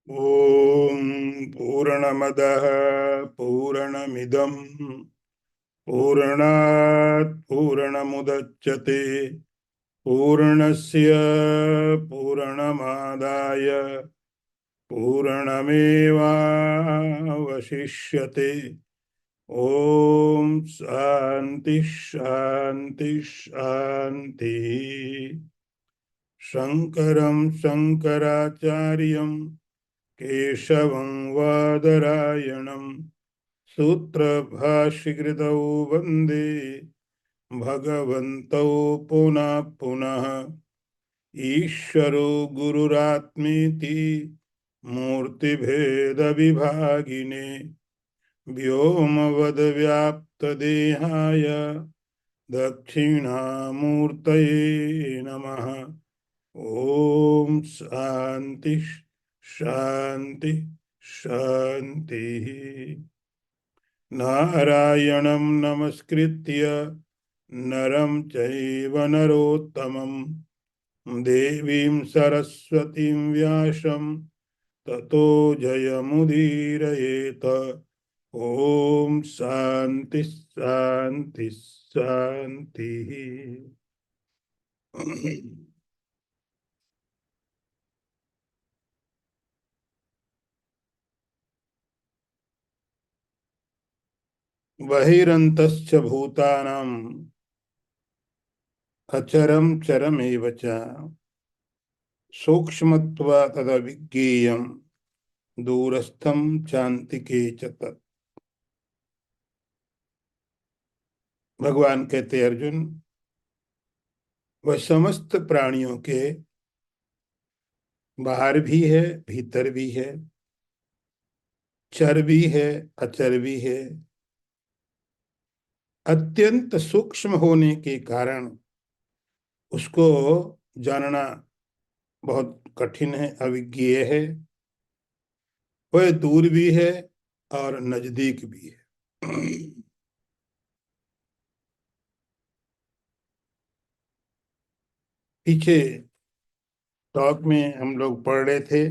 ॐ पूर्णमदः पूर्णमिदं पूर्णात् पूर्णमुदच्यते पूर्णस्य पूर्णमादाय पूर्णमेवावशिष्यते। ॐ शान्ति शान्ति शान्ति। शङ्करं शङ्कराचार्यं केशवं वादरायणं सूत्रभाष्यकृतौ वन्दे भगवन्तौ पुनः पुनः। ईश्वरो गुरुरात्मेति मूर्तिभेदविभागिने व्योमवद्व्याप्तदेहाय दक्षिणामूर्तये नमः। ओम शांति शांति शांति। नारायणं नमस्कृत्य नरं चैव नरोत्तमं देवीं सरस्वतीं व्यासं ततो जयमुदीरयेत। ओम शांति शांति शांति। बहिरन्तश्च भूतानां अचरं चरमेव च सूक्ष्मत्वात् तदविज्ञेयं दूरस्थं चान्तिके च तत्। भगवान कहते अर्जुन, वह समस्त प्राणियों के बाहर भी है, भीतर भी है, चर भी है, अचर भी है। अत्यंत सूक्ष्म होने के कारण उसको जानना बहुत कठिन है, अविज्ञेय है। वह दूर भी है और नजदीक भी है। पीछे टॉक में हम लोग पढ़ रहे थे,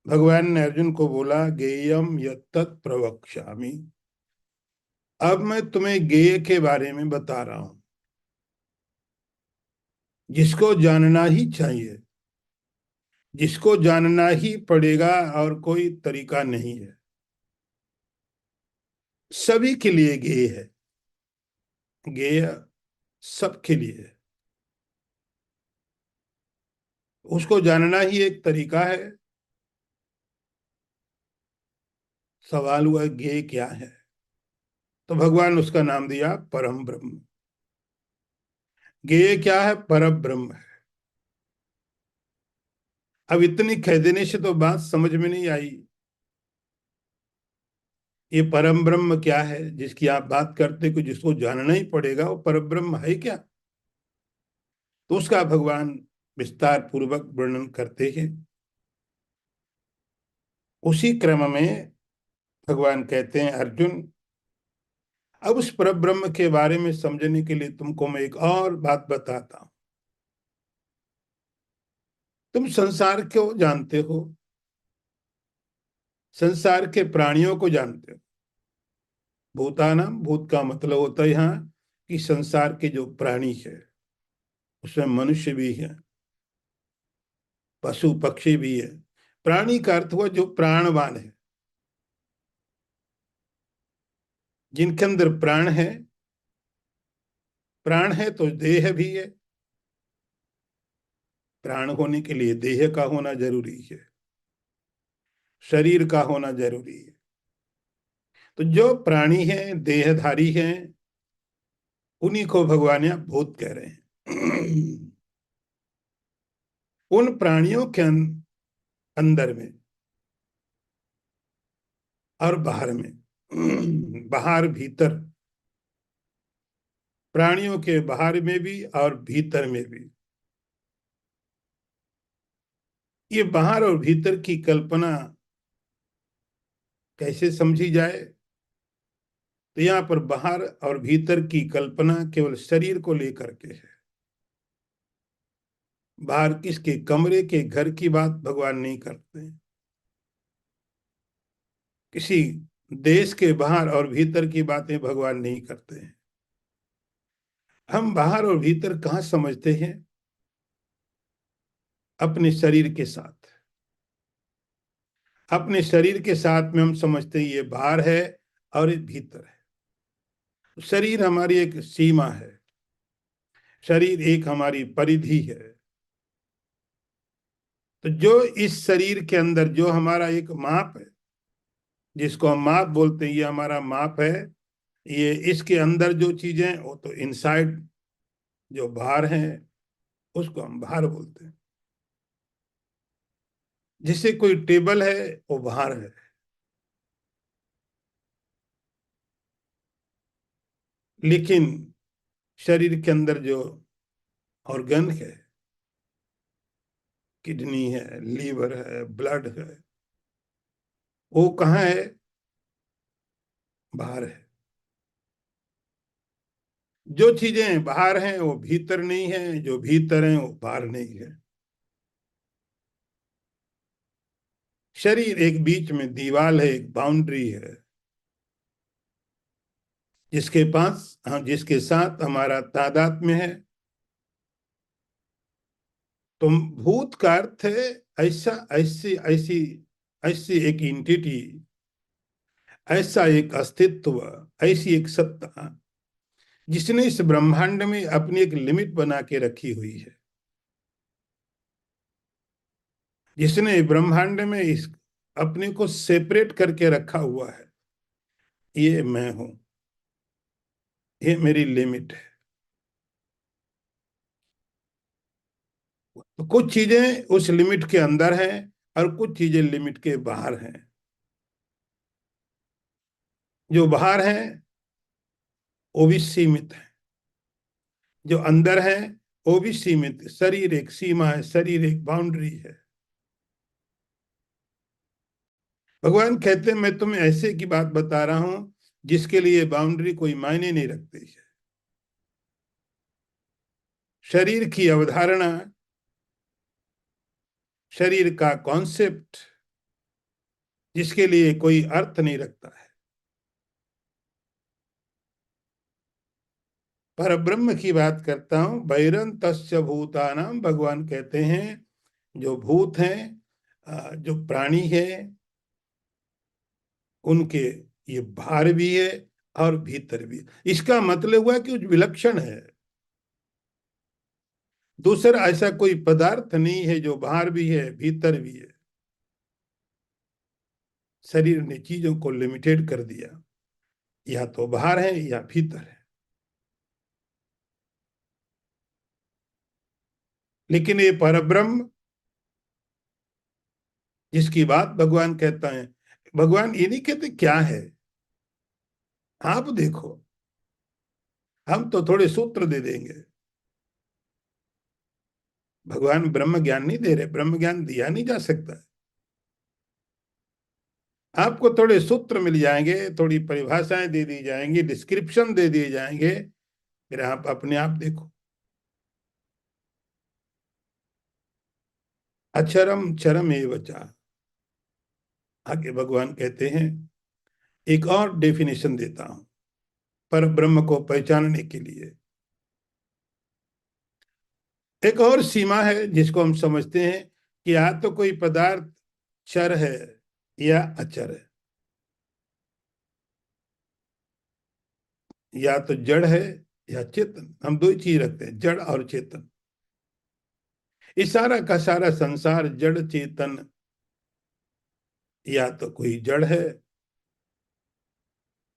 भगवान ने अर्जुन को बोला, गेयम यत्तत् प्रवक्ष्यामि। अब मैं तुम्हें गेय के बारे में बता रहा हूं, जिसको जानना ही चाहिए, जिसको जानना ही पड़ेगा और कोई तरीका नहीं है। सभी के लिए गेय है, गेय सबके लिए है। उसको जानना ही एक तरीका है। सवाल हुआ गेय क्या है, तो भगवान उसका नाम दिया परम ब्रह्म। गेय क्या है? परम ब्रह्म है। अब इतनी कह देने से तो बात समझ में नहीं आई। ये परम ब्रह्म क्या है जिसकी आप बात करते, को जिसको जानना ही पड़ेगा, वो परम ब्रह्म है क्या? तो उसका भगवान विस्तार पूर्वक वर्णन करते हैं। उसी क्रम में भगवान कहते हैं, अर्जुन, अब उस परम ब्रह्म के बारे में समझने के लिए तुमको मैं एक और बात बताता हूं। तुम संसार को जानते हो, संसार के प्राणियों को जानते हो। भूतानाम, भूत का मतलब होता है यहाँ कि संसार के जो प्राणी है, उसमें मनुष्य भी है, पशु पक्षी भी है। प्राणी का अर्थ हुआ जो प्राणवान है, जिनके अंदर प्राण है। प्राण है तो देह भी है। प्राण होने के लिए देह का होना जरूरी है, शरीर का होना जरूरी है। तो जो प्राणी हैं, देहधारी हैं, उन्हीं को भगवान यहाँ भूत कह रहे हैं। उन प्राणियों के अंदर में और बाहर में, बाहर भीतर, प्राणियों के बाहर में भी और भीतर में भी। ये बाहर और भीतर की कल्पना कैसे समझी जाए? तो यहाँ पर बाहर और भीतर की कल्पना केवल शरीर को लेकर के है। बाहर किसके? कमरे के, घर की बात भगवान नहीं करते हैं। किसी देश के बाहर और भीतर की बातें भगवान नहीं करते हैं। हम बाहर और भीतर कहाँ समझते हैं? अपने शरीर के साथ। अपने शरीर के साथ में हम समझते हैं ये बाहर है और ये भीतर है। शरीर हमारी एक सीमा है, शरीर एक हमारी परिधि है। तो जो इस शरीर के अंदर जो हमारा एक माप है, जिसको हम माप बोलते हैं, ये हमारा माप है। ये इसके अंदर जो चीजें, वो तो इनसाइड, जो बाहर है उसको हम बाहर बोलते हैं। जिससे कोई टेबल है वो बाहर है, लेकिन शरीर के अंदर जो ऑर्गन है, किडनी है, लीवर है, ब्लड है, वो कहाँ है? बाहर है। जो चीजें बाहर हैं वो भीतर नहीं है, जो भीतर हैं वो बाहर नहीं है। शरीर एक बीच में दीवार है, एक बाउंड्री है, जिसके पास हम, जिसके साथ हमारा तादात्म्य है। तो भूत का अर्थ है ऐसा, ऐसी ऐसी ऐसी एक इंटिटी, ऐसा एक अस्तित्व, ऐसी एक सत्ता जिसने इस ब्रह्मांड में अपनी एक लिमिट बना के रखी हुई है, जिसने ब्रह्मांड में इस अपने को सेपरेट करके रखा हुआ है। ये मैं हूं, ये मेरी लिमिट है। तो कुछ चीजें उस लिमिट के अंदर हैं और कुछ चीजें लिमिट के बाहर हैं। जो बाहर हैं वो भी सीमित है, जो अंदर है वो भी सीमित। शरीर एक सीमा है, शरीर एक बाउंड्री है। भगवान कहते हैं मैं तुम्हें ऐसे की बात बता रहा हूं जिसके लिए बाउंड्री कोई मायने नहीं रखती है। शरीर की अवधारणा, शरीर का कॉन्सेप्ट, जिसके लिए कोई अर्थ नहीं रखता है। पर ब्रह्म की बात करता हूं। बैरन तस्य भूतानाम, भगवान कहते हैं जो भूत हैं, जो प्राणी है, उनके ये बाहर भी है और भीतर भी है। इसका मतलब हुआ कि कुछ विलक्षण है। दूसरा ऐसा कोई पदार्थ नहीं है जो बाहर भी है भीतर भी है। शरीर ने चीजों को लिमिटेड कर दिया, या तो बाहर है या भीतर है। लेकिन ये परब्रह्म, जिसकी बात भगवान कहता है, भगवान ये नहीं कहते क्या है। आप देखो, हम तो थोड़े सूत्र दे देंगे। भगवान ब्रह्म ज्ञान नहीं दे रहे, ब्रह्म ज्ञान दिया नहीं जा सकता। आपको थोड़े सूत्र मिल जाएंगे, थोड़ी परिभाषाएं दे दी जाएंगी, डिस्क्रिप्शन दे दिए जाएंगे, फिर आप अपने आप देखो। अक्षरम चरम एवचा, आगे भगवान कहते हैं एक और डेफिनेशन देता हूं पर ब्रह्म को पहचानने के लिए। एक और सीमा है जिसको हम समझते हैं कि या तो कोई पदार्थ चर है या अचर है, या तो जड़ है या चेतन। हम दो ही चीज रखते हैं, जड़ और चेतन। इस सारा का सारा संसार जड़ चेतन, या तो कोई जड़ है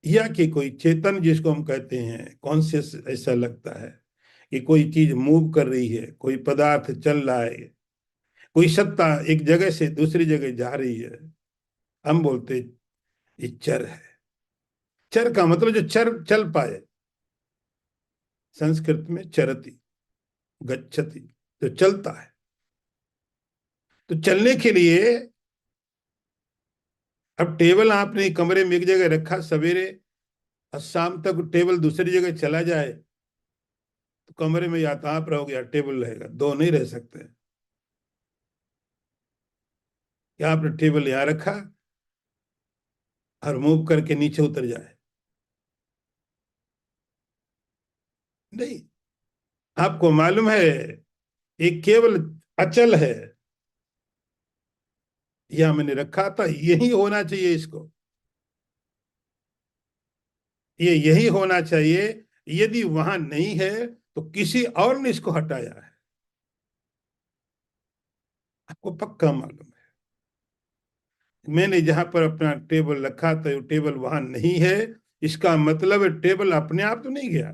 या कि कोई चेतन, जिसको हम कहते हैं कॉन्शियस। ऐसा लगता है कि कोई चीज मूव कर रही है, कोई पदार्थ चल रहा है, कोई सत्ता एक जगह से दूसरी जगह जा रही है। हम बोलते ये चर है। चर का मतलब जो चर चल पाए। संस्कृत में चरति, गच्छति, जो चलता है। तो चलने के लिए, अब टेबल आपने कमरे में एक जगह रखा, सवेरे और शाम तक टेबल दूसरी जगह चला जाए, तो कमरे में या तो आप रहोगे या टेबल रहेगा, दो नहीं रह सकते। या आपने टेबल यहाँ रखा और मूव करके नीचे उतर जाए। नहीं, आपको मालूम है ये केवल अचल है। यह मैंने रखा था, यही होना चाहिए इसको, ये यही होना चाहिए। यदि वहां नहीं है तो किसी और ने इसको हटाया है, आपको पक्का मालूम है। मैंने जहां पर अपना टेबल रखा था वो टेबल वहां नहीं है, इसका मतलब है टेबल अपने आप तो नहीं गया,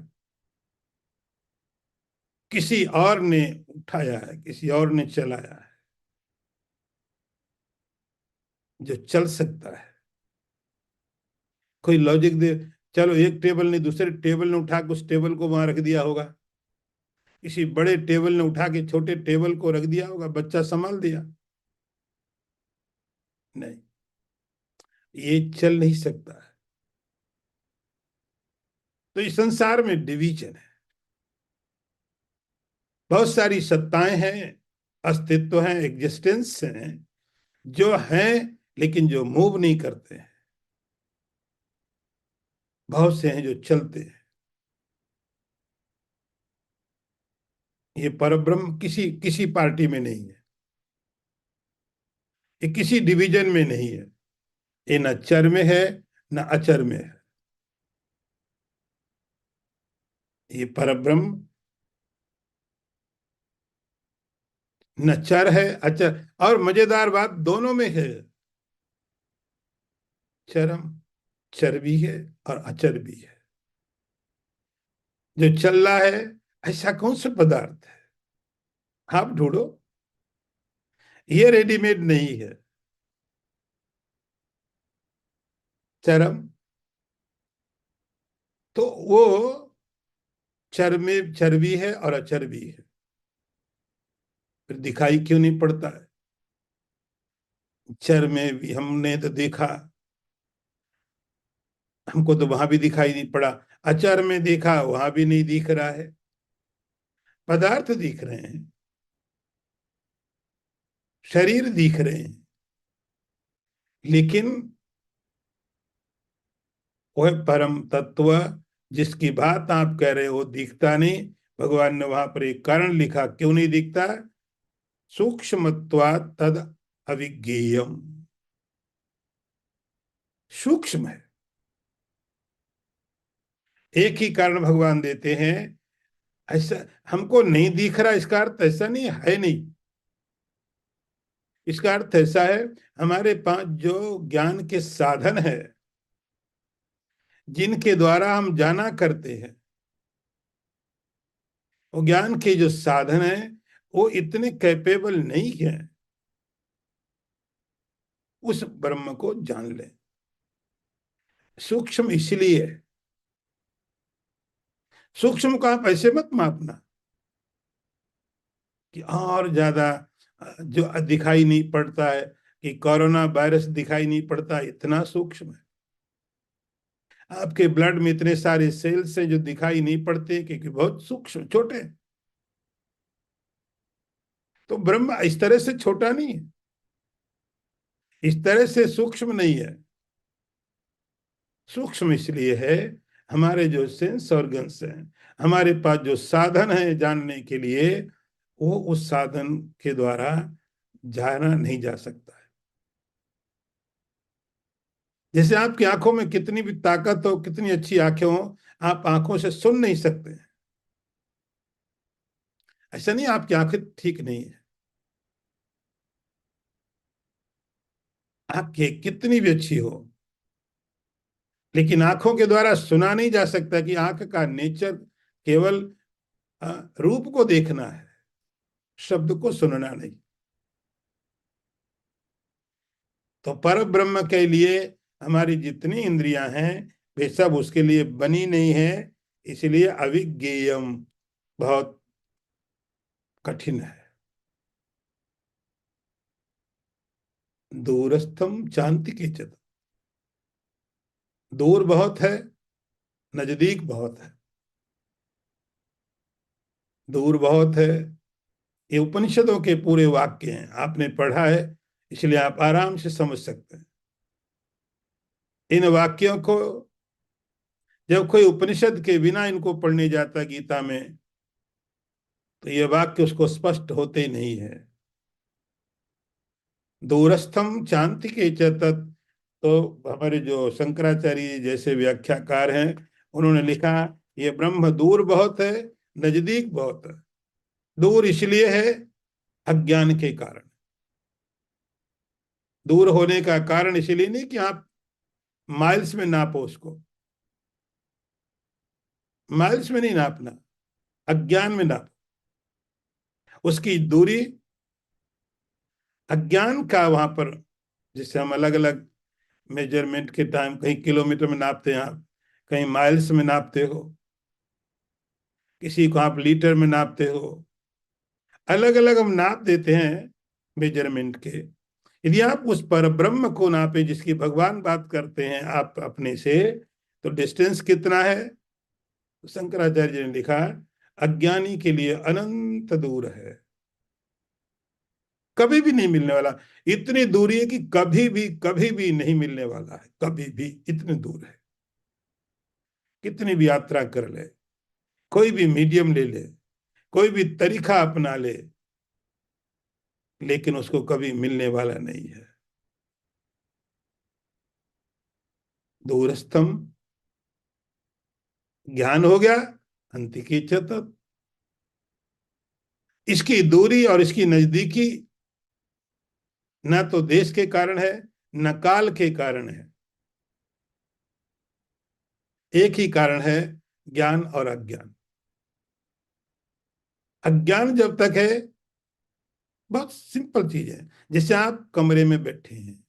किसी और ने उठाया है, किसी और ने चलाया है, जो चल सकता है। कोई लॉजिक दे, चलो एक टेबल ने दूसरे टेबल ने उठा के उस टेबल को वहां रख दिया होगा, किसी बड़े टेबल ने उठा के छोटे टेबल को रख दिया होगा, बच्चा संभाल दिया। नहीं, ये चल नहीं सकता है। तो इस संसार में डिवीजन है, बहुत सारी सत्ताएं हैं, अस्तित्व हैं, एग्जिस्टेंस हैं, जो हैं लेकिन जो मूव नहीं करते हैं। बहुत से हैं जो चलते हैं। ये परब्रह्म किसी किसी पार्टी में नहीं है, ये किसी डिवीजन में नहीं है, ये न चर में है न अचर में है। ये परब्रह्म न चर है अचर, और मजेदार बात दोनों में है। चरम, चर भी है और अचर भी है। जो चल रहा है, ऐसा कौन सा पदार्थ है, आप ढूंढो, ये रेडीमेड नहीं है। चरम, तो वो चर में चर भी है और अचर भी है, फिर दिखाई क्यों नहीं पड़ता है? चर में भी हमने तो देखा, हमको तो वहां भी दिखाई नहीं पड़ा, अचर में देखा वहां भी नहीं दिख रहा है। पदार्थ दिख रहे हैं, शरीर दिख रहे हैं, लेकिन वह परम तत्व जिसकी बात आप कह रहे हो दिखता नहीं। भगवान ने वहां पर एक कारण लिखा, क्यों नहीं दिखता? सूक्ष्मत्वात् तद अविज्ञेयम, सूक्ष्म है। एक ही कारण भगवान देते हैं, ऐसा हमको नहीं दिख रहा इसका अर्थ ऐसा नहीं है नहीं, इसका अर्थ ऐसा है, हमारे पास जो ज्ञान के साधन है, जिनके द्वारा हम जाना करते हैं, वो ज्ञान के जो साधन है वो इतने कैपेबल नहीं है उस ब्रह्म को जान ले। सूक्ष्म इसलिए, सूक्ष्म को आप ऐसे मत मापना कि और ज्यादा जो दिखाई नहीं पड़ता है, कि कोरोना वायरस दिखाई नहीं पड़ता, इतना सूक्ष्म है। आपके ब्लड में इतने सारे सेल्स हैं जो दिखाई नहीं पड़ते, क्योंकि बहुत सूक्ष्म छोटे हैं। तो ब्रह्म इस तरह से छोटा नहीं है, इस तरह से सूक्ष्म नहीं है। सूक्ष्म इसलिए है, हमारे जो सेंस ऑर्गन्स हैं, हमारे पास जो साधन है जानने के लिए, वो उस साधन के द्वारा जाना नहीं जा सकता है। जैसे आपकी आंखों में कितनी भी ताकत हो, कितनी अच्छी आंखें हो, आप आंखों से सुन नहीं सकते हैं। ऐसा नहीं आपकी आंखें ठीक नहीं है, आंखें कितनी भी अच्छी हो, लेकिन आंखों के द्वारा सुना नहीं जा सकता, कि आंख का नेचर केवल रूप को देखना है, शब्द को सुनना नहीं। तो पर ब्रह्म के लिए हमारी जितनी इंद्रियां हैं, वे सब उसके लिए बनी नहीं है, इसलिए अविज्ञेयम बहुत कठिन है। दूरस्थम चांति के चत, दूर बहुत है, नजदीक बहुत है। दूर बहुत है, ये उपनिषदों के पूरे वाक्य हैं, आपने पढ़ा है, इसलिए आप आराम से समझ सकते हैं। इन वाक्यों को जब कोई उपनिषद के बिना इनको पढ़ने जाता गीता में, तो ये वाक्य उसको स्पष्ट होते नहीं है। दूरस्थम चांति के चतत, तो हमारे जो शंकराचार्य जैसे व्याख्याकार हैं, उन्होंने लिखा ये ब्रह्म दूर बहुत है, नजदीक बहुत है। दूर इसलिए है अज्ञान के कारण। दूर होने का कारण इसलिए नहीं कि आप माइल्स में नापो उसको, माइल्स में नहीं नापना, अज्ञान में नापो उसकी दूरी। अज्ञान का वहां पर, जिससे हम अलग अलग मेजरमेंट के टाइम कहीं किलोमीटर में नापते हैं आप, कहीं माइल्स में नापते हो, किसी को आप लीटर में नापते हो, अलग अलग हम नाप देते हैं मेजरमेंट के। यदि आप उस पर ब्रह्म को नापे जिसकी भगवान बात करते हैं आप अपने से, तो डिस्टेंस कितना है? तो शंकराचार्य ने लिखा अज्ञानी के लिए अनंत दूर है, कभी भी नहीं मिलने वाला। इतनी दूरी है कि कभी भी नहीं मिलने वाला है, कभी भी। इतनी दूर है, कितनी भी यात्रा कर ले, कोई भी मीडियम ले ले, कोई भी तरीका अपना ले, लेकिन उसको कभी मिलने वाला नहीं है। दूरस्थम ज्ञान हो गया, अंति की इच्छा। इसकी दूरी और इसकी नजदीकी न तो देश के कारण है, न काल के कारण है। एक ही कारण है, ज्ञान और अज्ञान। अज्ञान जब तक है, बहुत सिंपल चीज है। जैसे आप कमरे में बैठे हैं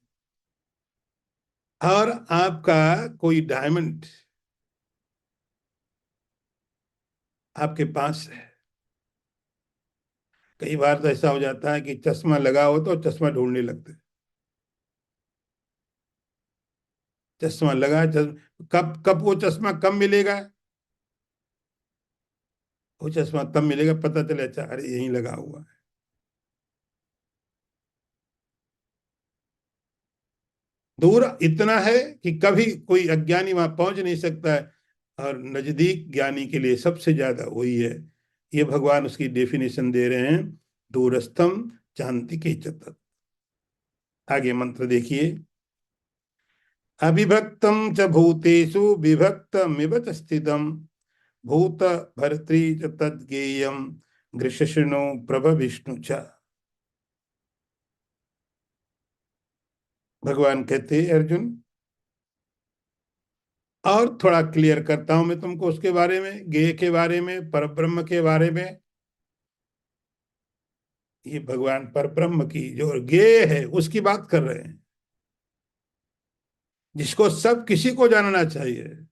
और आपका कोई डायमंड आपके पास है। कई बार तो ऐसा हो जाता है कि चश्मा लगा हो तो चश्मा ढूंढने लगते हैं। चश्मा लगा, कब कब वो चश्मा कब मिलेगा? वो चश्मा तब मिलेगा पता चले अच्छा अरे यहीं लगा हुआ है। दूर इतना है कि कभी कोई अज्ञानी वहां पहुंच नहीं सकता है, और नजदीक ज्ञानी के लिए सबसे ज्यादा वही है। ये भगवान उसकी डेफिनेशन दे रहे हैं, दूरस्थम चांति के चतत। आगे मंत्र देखिए। अविभक्तम च भूतेषु विभक्तमिव च स्थितम भूत भर्तृ च तद्गेयम गृषिष्णु प्रभ विष्णु च। भगवान कहते हैं अर्जुन, और थोड़ा क्लियर करता हूं मैं तुमको उसके बारे में, गेय के बारे में, परब्रह्म के बारे में। ये भगवान परब्रह्म की जो गेय है उसकी बात कर रहे हैं, जिसको सब किसी को जानना चाहिए,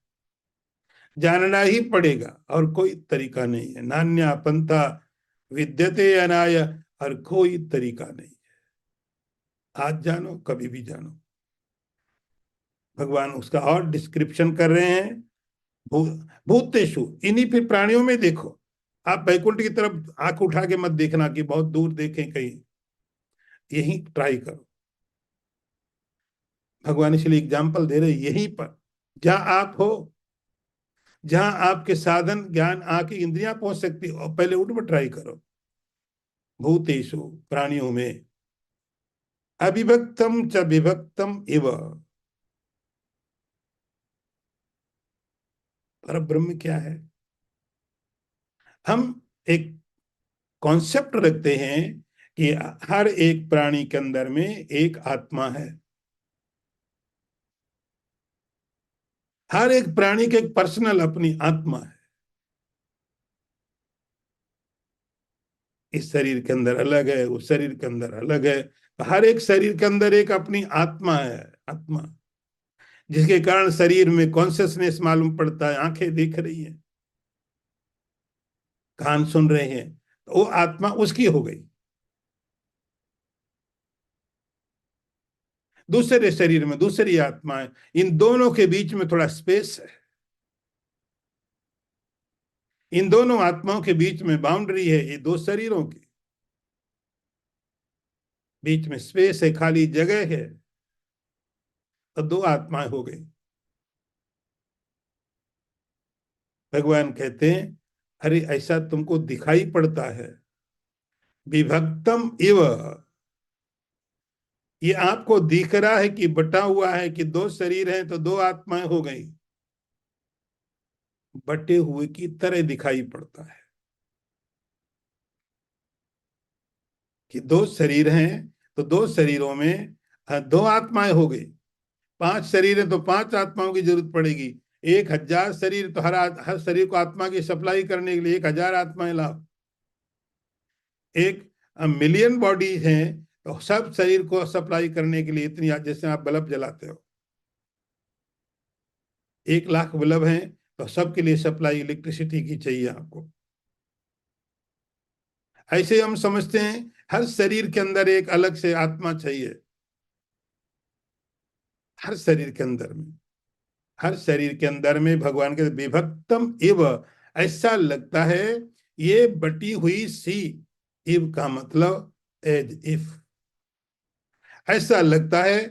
जानना ही पड़ेगा और कोई तरीका नहीं है। नान्या पंथा विद्यते अनाय, और कोई तरीका नहीं। आज जानो कभी भी जानो। भगवान उसका और डिस्क्रिप्शन कर रहे हैं। भू, भूतेषु, इन्हीं फिर प्राणियों में देखो। आप वैकुंठ की तरफ आंख उठा के मत देखना कि बहुत दूर देखें कहीं, यही ट्राई करो। भगवान इसलिए एग्जाम्पल दे रहे यहीं पर, जहां आप हो, जहां आपके साधन ज्ञान आके इंद्रियां पहुंच सकती हो, पहले उठ पर ट्राई करो। भूतेषु, प्राणियों में, अविभक्तम च विभक्तम इव। पर ब्रह्म क्या है? हम एक कॉन्सेप्ट रखते हैं कि हर एक प्राणी के अंदर में एक आत्मा है। हर एक प्राणी के एक पर्सनल अपनी आत्मा है। इस शरीर के अंदर अलग है, उस शरीर के अंदर अलग है। हर एक शरीर के अंदर एक अपनी आत्मा है। आत्मा जिसके कारण शरीर में कॉन्शियसनेस मालूम पड़ता है, आंखें देख रही हैं, कान सुन रहे हैं, तो वो आत्मा उसकी हो गई। दूसरे शरीर में दूसरी आत्मा है। इन दोनों के बीच में थोड़ा स्पेस है। इन दोनों आत्माओं के बीच में बाउंड्री है, ये दो शरीरों के बीच में स्पेस है, खाली जगह है, तो दो आत्माएं हो गई। भगवान कहते हैं अरे ऐसा तुमको दिखाई पड़ता है, विभक्तम इव, ये आपको दिख रहा है कि बटा हुआ है, कि दो शरीर हैं तो दो आत्माएं हो गई, बटे हुए की तरह दिखाई पड़ता है। कि दो शरीर हैं तो दो शरीरों में दो आत्माएं हो गई, पांच शरीर है तो पांच आत्माओं की जरूरत पड़ेगी, 1,000 शरीर तो हर शरीर को आत्मा की सप्लाई करने के लिए 1,000 आत्माएं लाओ। एक मिलियन बॉडी है तो सब शरीर को सप्लाई करने के लिए इतनी, जैसे आप बल्ब जलाते हो, 1,00,000 बल्ब हैं तो सबके लिए सप्लाई इलेक्ट्रिसिटी की चाहिए आपको। ऐसे हम समझते हैं हर शरीर के अंदर एक अलग से आत्मा चाहिए, हर शरीर के अंदर में, हर शरीर के अंदर में भगवान के विभक्तम इव, ऐसा लगता है ये बटी हुई सी, इव का मतलब एज इफ, ऐसा लगता है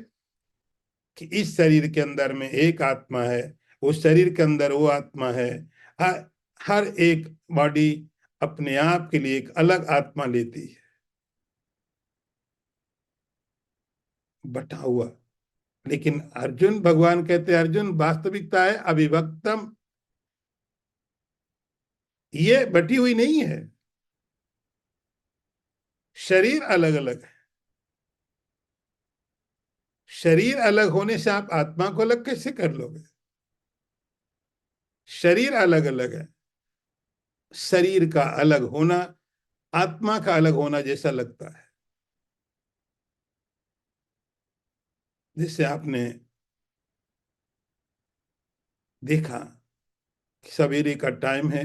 कि इस शरीर के अंदर में एक आत्मा है, उस शरीर के अंदर वो आत्मा है। हर हर एक बॉडी अपने आप के लिए एक अलग आत्मा लेती है, बटा हुआ। लेकिन अर्जुन, भगवान कहते हैं अर्जुन वास्तविकता है अविभक्तम, ये बटी हुई नहीं है, शरीर अलग अलग है। शरीर अलग होने से आप आत्मा को अलग कैसे कर लोगे? शरीर अलग अलग है, शरीर का अलग होना आत्मा का अलग होना जैसा लगता है। जिससे आपने देखा कि सवेरे का टाइम है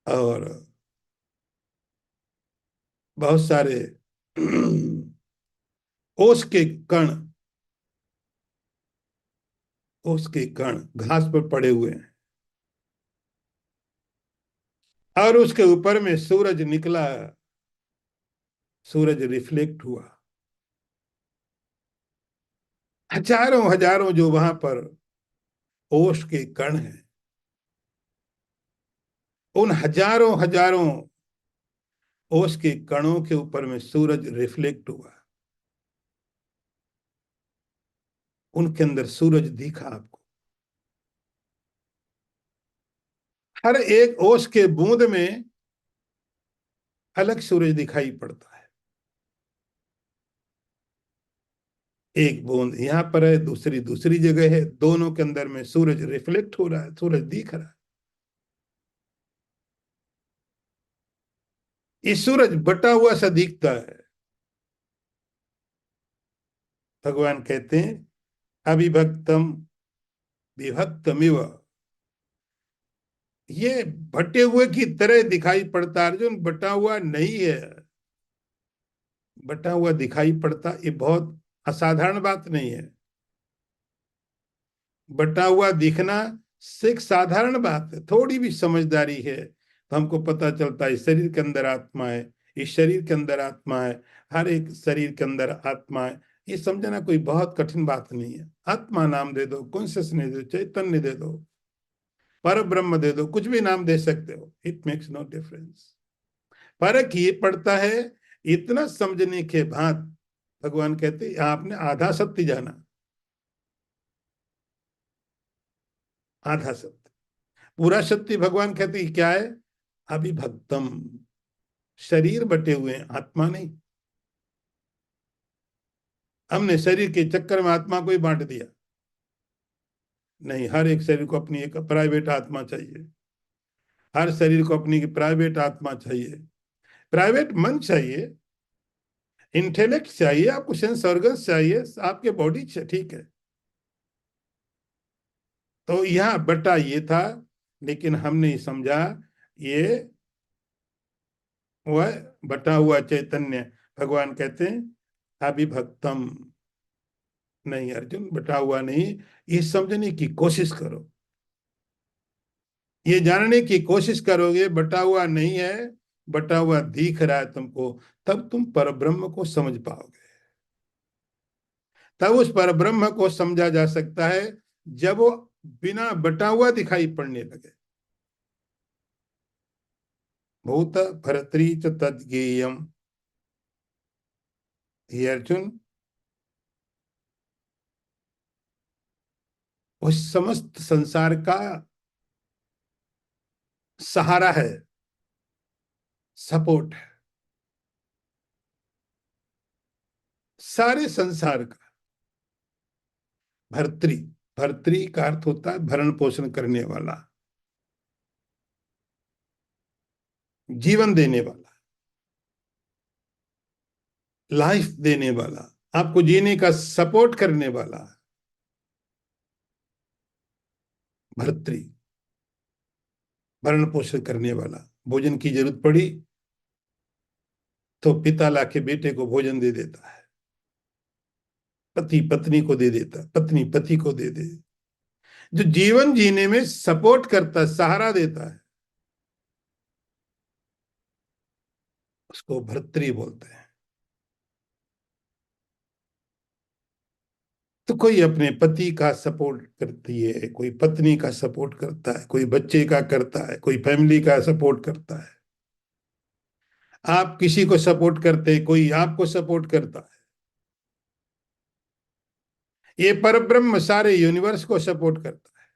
और बहुत सारे ओस के कण, ओस के कण घास पर पड़े हुए हैं और उसके ऊपर में सूरज निकला, सूरज रिफ्लेक्ट हुआ, हजारों हजारों जो वहां पर ओस के कण हैं, उन हजारों हजारों ओस के कणों के ऊपर में सूरज रिफ्लेक्ट हुआ, उनके अंदर सूरज दिखा आपको। हर एक ओस के बूंद में अलग सूरज दिखाई पड़ता है। एक बूंद यहाँ पर है, दूसरी दूसरी जगह है, दोनों के अंदर में सूरज रिफ्लेक्ट हो रहा है, सूरज दिख रहा है। ये सूरज बटा हुआ सा दिखता है। भगवान कहते हैं अविभक्तम विभक्तमिव, ये बटे हुए की तरह दिखाई पड़ता है अर्जुन, बटा हुआ नहीं है। बटा हुआ दिखाई पड़ता, ये बहुत असाधारण बात नहीं है। बटा हुआ दिखना एक साधारण बात है, थोड़ी भी समझदारी है तो हमको पता चलता है इस शरीर के अंदर आत्मा है, इस शरीर के अंदर आत्मा है, हर एक शरीर के अंदर आत्मा है। ये समझना कोई बहुत कठिन बात नहीं है। आत्मा नाम दे दो, कॉन्शियसनेस दे दो, चैतन्य दे दो, पर ब्रह्म दे दो, कुछ भी नाम दे सकते हो, इट मेक्स नो डिफरेंस। फर्क ये पड़ता है इतना समझने के बाद भगवान कहते आपने आधा सत्य जाना, आधा सत्य। पूरा सत्य भगवान कहते क्या है? अविभक्तम, शरीर बटे हुए हैं, आत्मा नहीं। हमने शरीर के चक्कर में आत्मा को ही बांट दिया। नहीं, हर एक शरीर को अपनी एक प्राइवेट आत्मा चाहिए, हर शरीर को अपनी प्राइवेट आत्मा चाहिए, प्राइवेट मन चाहिए, इंटेलेक्ट चाहिए, आपको सेंस ऑर्गन्स चाहिए, आपके बॉडी ठीक है। तो यहाँ बटा ये था, लेकिन हमने समझा ये वह बटा हुआ चैतन्य। भगवान कहते हैं अविभक्तम, नहीं अर्जुन बटा हुआ नहीं, ये समझने की कोशिश करो, ये जानने की कोशिश करोगे बटा हुआ नहीं है, बटा हुआ दिख रहा है तुमको, तब तुम परब्रह्म को समझ पाओगे। तब उस परब्रह्म को समझा जा सकता है जब वो बिना बटा हुआ दिखाई पड़ने लगे। भूत भर्तरी च तद्गेयम। हे अर्जुन, उस समस्त संसार का सहारा है, सपोर्ट है, सारे संसार का। भर्तरी, भर्तरी का अर्थ होता है भरण पोषण करने वाला, जीवन देने वाला, लाइफ देने वाला, आपको जीने का सपोर्ट करने वाला। भर्तरी, भरण पोषण करने वाला। भोजन की जरूरत पड़ी तो पिता लाके बेटे को भोजन दे देता है, पति पत्नी को दे देता है, पत्नी पति को दे दे। जो जीवन जीने में सपोर्ट करता है, सहारा देता है, उसको भर्तरी बोलते हैं। तो कोई अपने पति का सपोर्ट करती है, कोई पत्नी का सपोर्ट करता है, कोई बच्चे का करता है, कोई फैमिली का सपोर्ट करता है। आप किसी को सपोर्ट करते हैं, कोई आपको सपोर्ट करता है। ये परब्रह्म सारे यूनिवर्स को सपोर्ट करता है।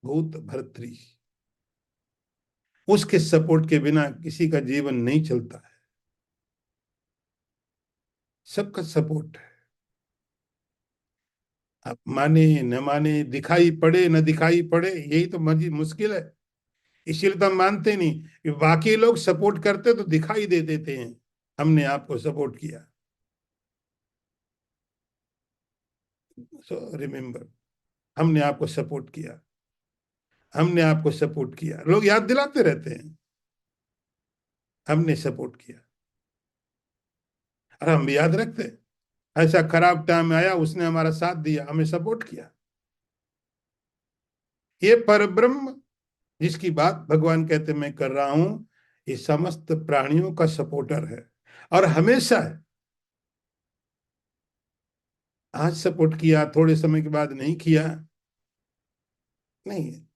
भूत भर्तरी, उसके सपोर्ट के बिना किसी का जीवन नहीं चलता है। सबका सपोर्ट है। आप माने न माने, दिखाई पड़े न दिखाई पड़े, यही तो मर्जी मुश्किल है। इसीलिए तो हम मानते नहीं कि बाकी लोग सपोर्ट करते तो दिखाई दे देते हैं। हमने आपको सपोर्ट किया। सो रिमेम्बर, हमने आपको सपोर्ट किया, हमने आपको सपोर्ट किया। लोग याद दिलाते रहते हैं, हमने सपोर्ट किया। और हम भी याद रखते हैं, ऐसा खराब टाइम आया, उसने हमारा साथ दिया, हमें सपोर्ट किया। ये परब्रह्म जिसकी बात भगवान कहते मैं कर रहा हूं, ये समस्त प्राणियों का सपोर्टर है और हमेशा है। आज सपोर्ट किया, थोड़े समय के बाद नहीं किया, नहीं है।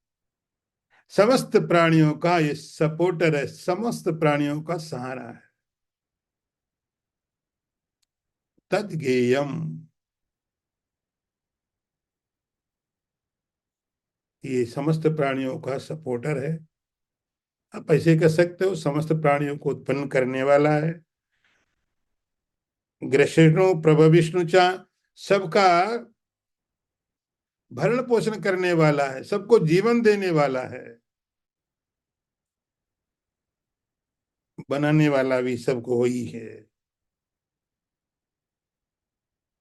समस्त प्राणियों का ये सपोर्टर है, समस्त प्राणियों का सहारा है। तद्गेयम, ये समस्त प्राणियों का सपोर्टर है। आप ऐसे कह सकते हो समस्त प्राणियों को उत्पन्न करने वाला है। ग्रसिष्णु प्रभ विष्णु चा, सबका भरण पोषण करने वाला है, सबको जीवन देने वाला है। बनाने वाला भी सबको वही है।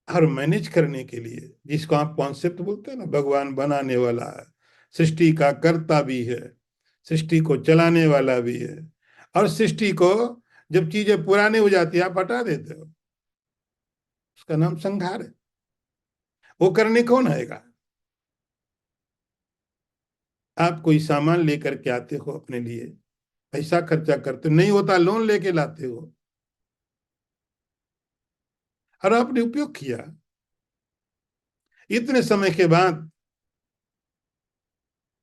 हर मैनेज करने के लिए, जिसको आप कॉन्सेप्ट बोलते हैं ना, भगवान बनाने वाला है, सृष्टि का कर्ता भी है, सृष्टि को चलाने वाला भी है। और सृष्टि को जब चीजें पुरानी हो जाती है आप हटा देते हो, उसका नाम संहार है। वो करने कौन आएगा? आप कोई सामान लेकर के आते हो अपने लिए, पैसा खर्चा करते हो, नहीं होता लोन लेके लाते हो, और आपने उपयोग किया। इतने समय के बाद,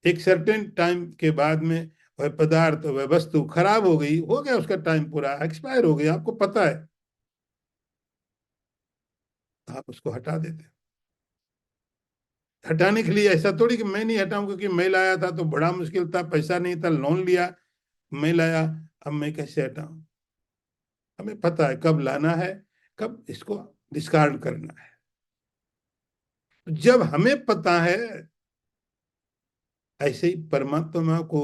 एक सर्टेन टाइम के बाद में वह पदार्थ, वह वस्तु खराब हो गई, हो गया उसका टाइम पूरा, एक्सपायर हो गया, आपको पता है, आप उसको हटा देते हो। हटाने के लिए ऐसा थोड़ी कि मैं नहीं हटाऊं क्योंकि मैं लाया था तो बड़ा मुश्किल था, पैसा नहीं था, लोन लिया, मैं लाया, अब मैं कैसे हटाऊं। हमें पता है कब लाना है, कब इसको डिस्कार्ड करना है। जब हमें पता है, ऐसे ही परमात्मा को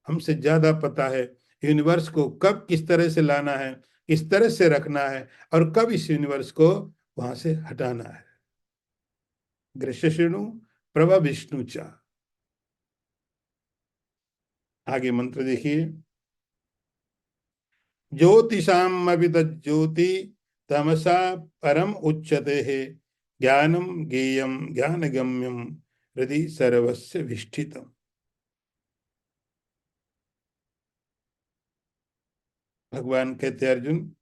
हमसे ज्यादा पता है यूनिवर्स को कब किस तरह से लाना है, किस तरह से रखना है, और कब इस यूनिवर्स को वहां से हटाना है। ग्रसिष्णु प्रभ विष्णु चा। आगे मंत्र देखिए। ज्योतिषाम ज्योति तमसा परम उच्यते है, ज्ञानम गेयम ज्ञान गम्यम हृदि सर्वस्य विष्ठितम। भगवान कहते अर्जुन,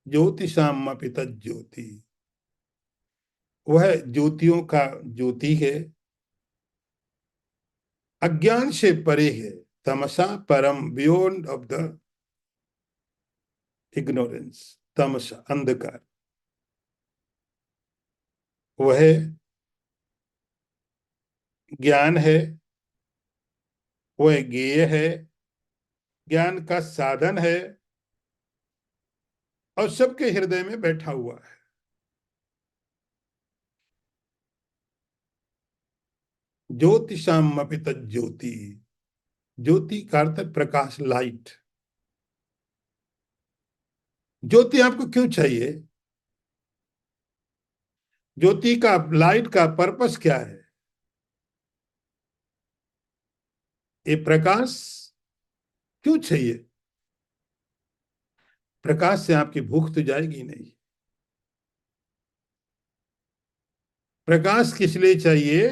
ज्योतिषामपि तज्ज्योति, वह ज्योतियों का ज्योति है, अज्ञान से परे है, तमसा परम, बियॉन्ड ऑफ द इग्नोरेंस, तमसा अंधकार, वह ज्ञान है, वह ज्ञेय है, ज्ञान का साधन है और सबके हृदय में बैठा हुआ है। ज्योतिषामपि तज्ज्योति, ज्योति का अर्थ है प्रकाश, लाइट। ज्योति आपको क्यों चाहिए? ज्योति का, लाइट का पर्पस क्या है? ये प्रकाश क्यों चाहिए? प्रकाश से आपकी भूख तो जाएगी नहीं। प्रकाश किस लिए चाहिए?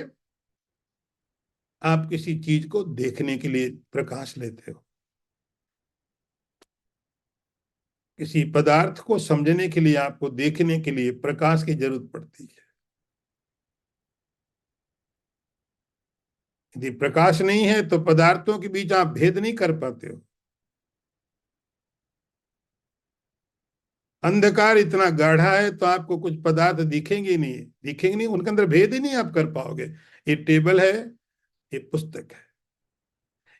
आप किसी चीज को देखने के लिए प्रकाश लेते हो, किसी पदार्थ को समझने के लिए आपको देखने के लिए प्रकाश की जरूरत पड़ती है। यदि प्रकाश नहीं है तो पदार्थों के बीच आप भेद नहीं कर पाते हो। अंधकार इतना गाढ़ा है तो आपको कुछ पदार्थ दिखेंगे नहीं, दिखेंगे नहीं, उनके अंदर भेद ही नहीं आप कर पाओगे। ये टेबल है, ये पुस्तक है,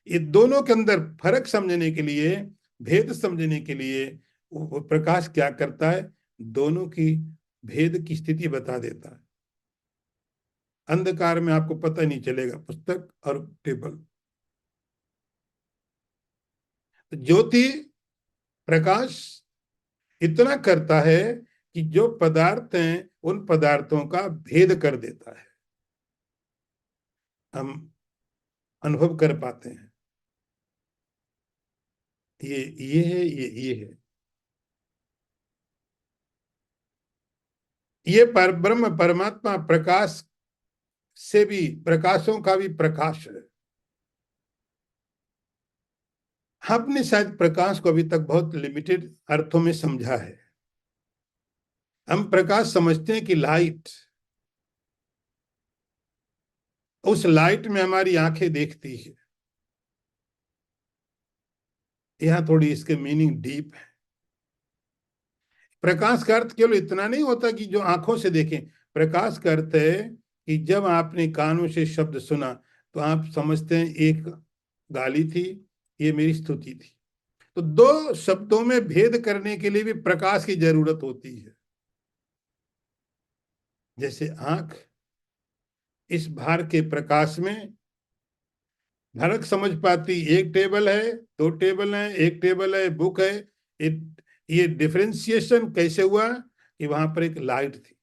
ये दोनों के अंदर फर्क समझने के लिए, भेद समझने के लिए वो प्रकाश क्या करता है? दोनों की भेद की स्थिति बता देता है। अंधकार में आपको पता नहीं चलेगा पुस्तक और टेबल। ज्योति, प्रकाश इतना करता है कि जो पदार्थ हैं उन पदार्थों का भेद कर देता है, हम अनुभव कर पाते हैं। ये है, ये है, ये पर ब्रह्म परमात्मा प्रकाश से भी, प्रकाशों का भी प्रकाश है। आपने शायद प्रकाश को अभी तक बहुत लिमिटेड अर्थों में समझा है। हम प्रकाश समझते हैं कि लाइट, उस लाइट में हमारी आंखें देखती है। यहां थोड़ी इसके मीनिंग डीप है। प्रकाश का अर्थ केवल इतना नहीं होता कि जो आंखों से देखें। प्रकाश का अर्थ है कि जब आपने कानों से शब्द सुना तो आप समझते हैं एक गाली थी, ये मेरी स्तुति थी। तो दो शब्दों में भेद करने के लिए भी प्रकाश की जरूरत होती है। जैसे आंख इस भार के प्रकाश में फर्क समझ पाती, एक टेबल है, दो टेबल है, एक टेबल है, बुक है। ये डिफरेंशिएशन कैसे हुआ कि वहां पर एक लाइट थी।